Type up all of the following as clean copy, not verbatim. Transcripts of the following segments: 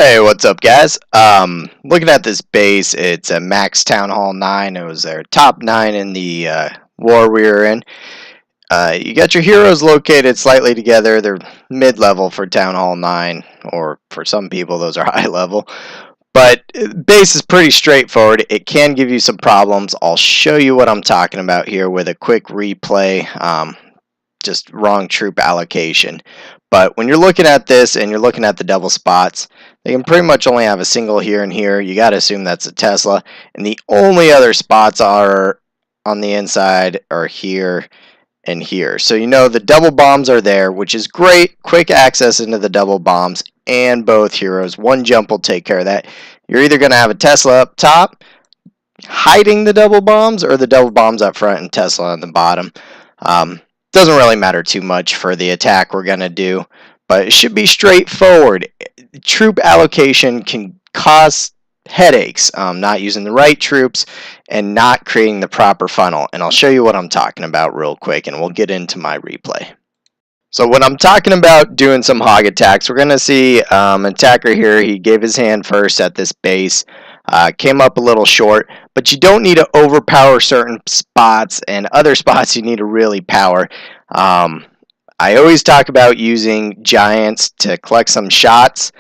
Hey, what's up, guys? Looking at this base, it's a Max Town Hall 9. It was their top 9 in the war we were in. You got your heroes located slightly together. They're mid-level for Town Hall 9, or for some people, those are high level. But base is pretty straightforward. It can give you some problems. I'll show you what I'm talking about here with a quick replay. Just wrong troop allocation. But when you're looking at this and you're looking at the double spots, they can pretty much only have a single here and here. You got to assume that's a Tesla. And the only other spots are on the inside are here and here. So you know the double bombs are there, which is great. Quick access into the double bombs and both heroes. One jump will take care of that. You're either going to have a Tesla up top hiding the double bombs or the double bombs up front and Tesla on the bottom. Doesn't really matter too much for the attack we're going to do, but it should be straightforward. Troop allocation can cause headaches, not using the right troops and not creating the proper funnel. And I'll show you what I'm talking about real quick, and we'll get into my replay. So when I'm talking about doing some hog attacks, we're going to see an attacker here. He gave his hand first at this base. Came up a little short, but you don't need to overpower certain spots, and other spots you need to really power. I always talk about using giants to collect some shots.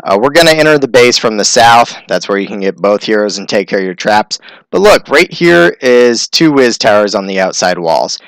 We're going to enter the base from the south. That's where you can get both heroes and take care of your traps. But look, right here is 2 whiz towers on the outside walls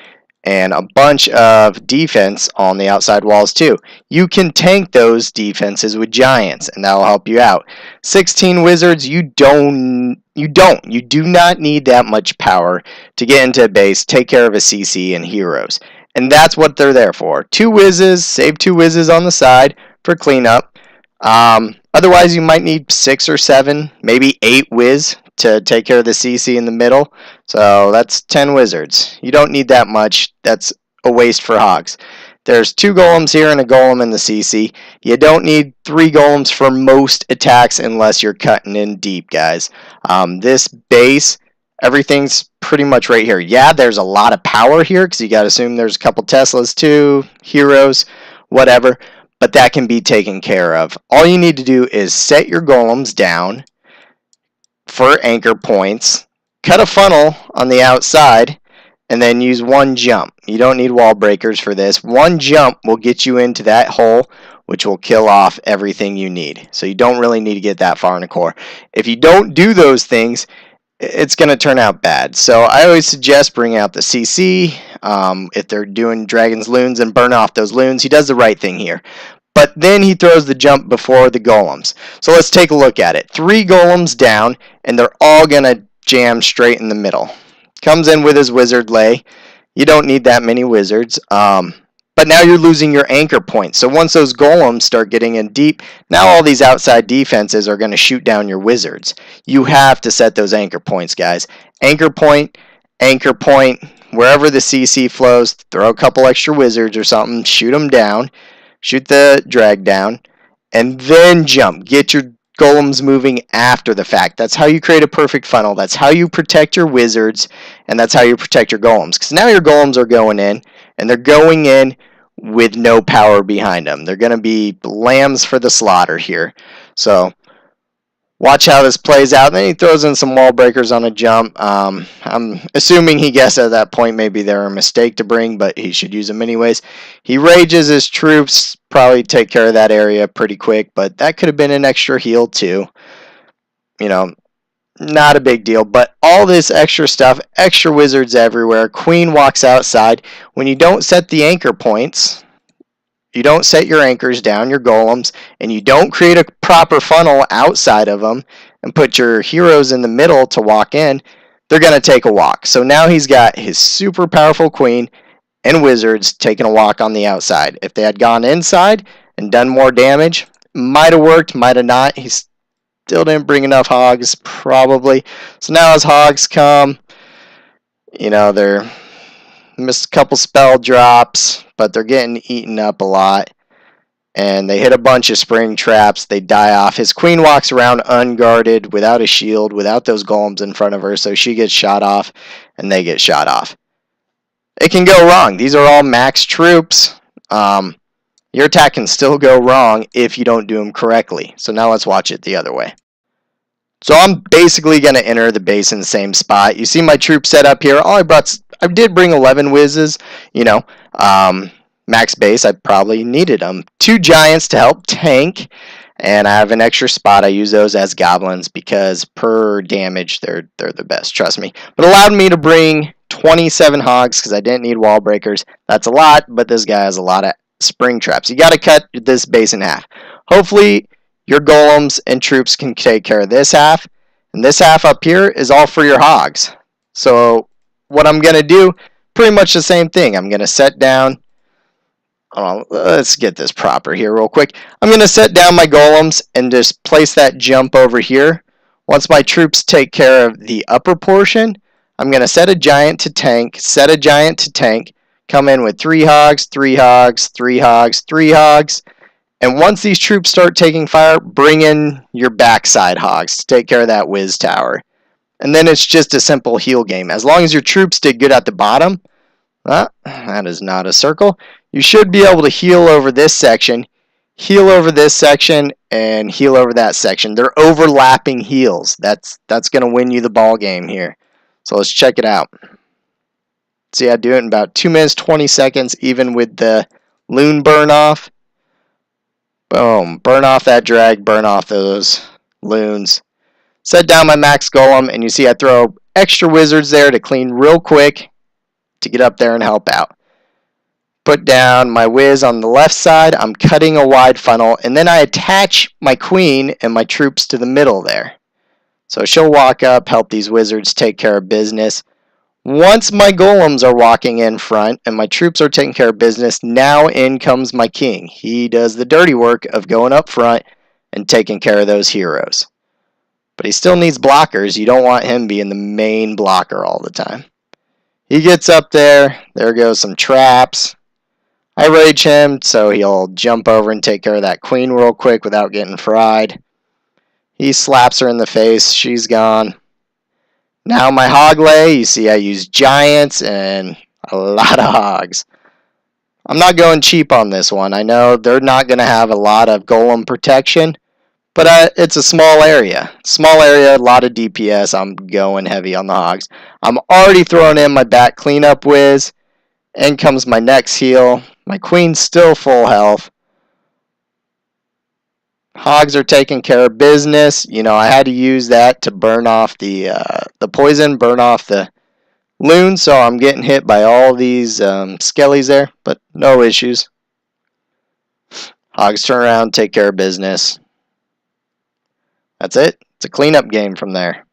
and a bunch of defense on the outside walls too. You can tank those defenses with giants, and that will help you out. 16 wizards, you do not need that much power to get into a base, take care of a CC and heroes. And that's what they're there for. 2 whizzes, save 2 whizzes on the side for cleanup. Otherwise, you might need 6 or 7, maybe 8 whiz to take care of the CC in the middle. So that's 10 wizards. You don't need that much. That's a waste for hogs. There's 2 golems here and a golem in the CC. You don't need 3 golems for most attacks unless you're cutting in deep, guys. This base, everything's pretty much right here. Yeah, there's a lot of power here because you got to assume there's a couple Teslas too, heroes, whatever. But that can be taken care of. All you need to do is set your golems down for anchor points, cut a funnel on the outside, and then use 1 jump. You don't need wall breakers for this. 1 jump will get you into that hole, which will kill off everything you need. So you don't really need to get that far in the core. If you don't do those things, it's going to turn out bad. So I always suggest bringing out the CC. If they're doing Dragon's Loons and burn off those loons, he does the right thing here. But then he throws the jump before the golems. So let's take a look at it. 3 golems down, and they're all going to jam straight in the middle. Comes in with his wizard lay. You don't need that many wizards. But now you're losing your anchor points. So once those golems start getting in deep, now all these outside defenses are going to shoot down your wizards. You have to set those anchor points, guys. Anchor point, wherever the CC flows, throw a couple extra wizards or something, shoot them down. Shoot the drag down, and then jump. Get your golems moving after the fact. That's how you create a perfect funnel. That's how you protect your wizards, and that's how you protect your golems. Because now your golems are going in, and they're going in with no power behind them. They're going to be lambs for the slaughter here. So watch how this plays out. Then he throws in some wall breakers on a jump. I'm assuming he guessed at that point maybe they're a mistake to bring, but he should use them anyways. He rages his troops, probably take care of that area pretty quick, but that could have been an extra heal too. You know, not a big deal, but all this extra stuff, extra wizards everywhere. Queen walks outside. When you don't set the anchor points, you don't set your anchors down, your golems, and you don't create a proper funnel outside of them and put your heroes in the middle to walk in, they're going to take a walk. So now he's got his super powerful queen and wizards taking a walk on the outside. If they had gone inside and done more damage, might have worked, might have not. He still didn't bring enough hogs, probably. So now as hogs come, you know, they're missed a couple spell drops, but they're getting eaten up a lot. And they hit a bunch of spring traps. They die off. His queen walks around unguarded, without a shield, without those golems in front of her, so she gets shot off, and they get shot off. It can go wrong. These are all max troops. Your attack can still go wrong if you don't do them correctly. So now let's watch it the other way. So I'm basically going to enter the base in the same spot. You see my troop set up here. I did bring 11 whizzes, you know, max base. I probably needed them. 2 giants to help tank, and I have an extra spot. I use those as goblins because per damage they're the best, trust me. But it allowed me to bring 27 hogs because I didn't need wall breakers. That's a lot, but this guy has a lot of spring traps. You got to cut this base in half. Hopefully your golems and troops can take care of this half, and this half up here is all for your hogs. So what I'm going to do, pretty much the same thing. I'm going to set down, let's get this proper here real quick. I'm going to set down my golems and just place that jump over here. Once my troops take care of the upper portion, I'm going to set a giant to tank, come in with 3 hogs, 3 hogs, 3 hogs, 3 hogs. And once these troops start taking fire, bring in your backside hogs to take care of that whiz tower. And then it's just a simple heal game. As long as your troops did good at the bottom, that is not a circle, you should be able to heal over this section, and heal over that section. They're overlapping heals. That's going to win you the ball game here. So let's check it out. See, I do it in about 2 minutes, 20 seconds, even with the loon burn off. Boom. Burn off that drag. Burn off those loons. Set down my max golem, and you see I throw extra wizards there to clean real quick to get up there and help out. Put down my whiz on the left side. I'm cutting a wide funnel, and then I attach my queen and my troops to the middle there. So she'll walk up, help these wizards take care of business. Once my golems are walking in front and my troops are taking care of business, now in comes my king. He does the dirty work of going up front and taking care of those heroes. But he still needs blockers. You don't want him being the main blocker all the time. He gets up there. There goes some traps. I rage him, so he'll jump over and take care of that queen real quick without getting fried. He slaps her in the face. She's gone. Now my hog lay, you see I use giants and a lot of hogs. I'm not going cheap on this one. I know they're not going to have a lot of golem protection, but it's a small area. A lot of DPS. I'm going heavy on the hogs. I'm already throwing in my back cleanup whiz. In comes my next heal. My queen's still full health. Hogs are taking care of business. You know, I had to use that to burn off the poison, burn off the loon, so I'm getting hit by all these skellies there, but no issues. Hogs turn around, take care of business. That's it. It's a cleanup game from there.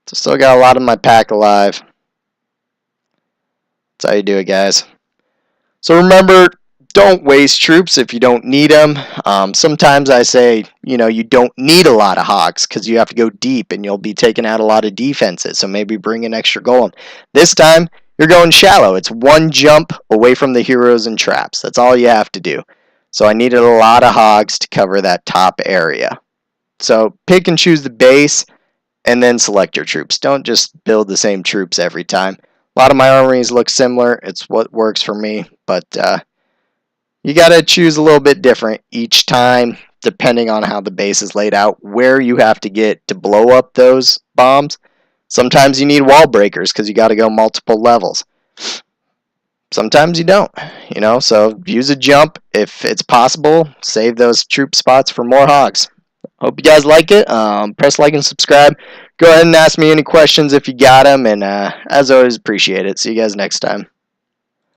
So still got a lot of my pack alive. That's how you do it, guys. So remember, don't waste troops if you don't need them. Sometimes I say, you know, you don't need a lot of hogs because you have to go deep and you'll be taking out a lot of defenses. So maybe bring an extra golem. This time, you're going shallow. It's one jump away from the heroes and traps. That's all you have to do. So I needed a lot of hogs to cover that top area. So pick and choose the base and then select your troops. Don't just build the same troops every time. A lot of my armies look similar. It's what works for me, but you got to choose a little bit different each time depending on how the base is laid out, where you have to get to blow up those bombs. Sometimes you need wall breakers because you got to go multiple levels. Sometimes you don't, you know, so use a jump if it's possible. Save those troop spots for more hogs. Hope you guys like it. Press like and subscribe. Go ahead and ask me any questions if you got them, and as always, appreciate it. See you guys next time.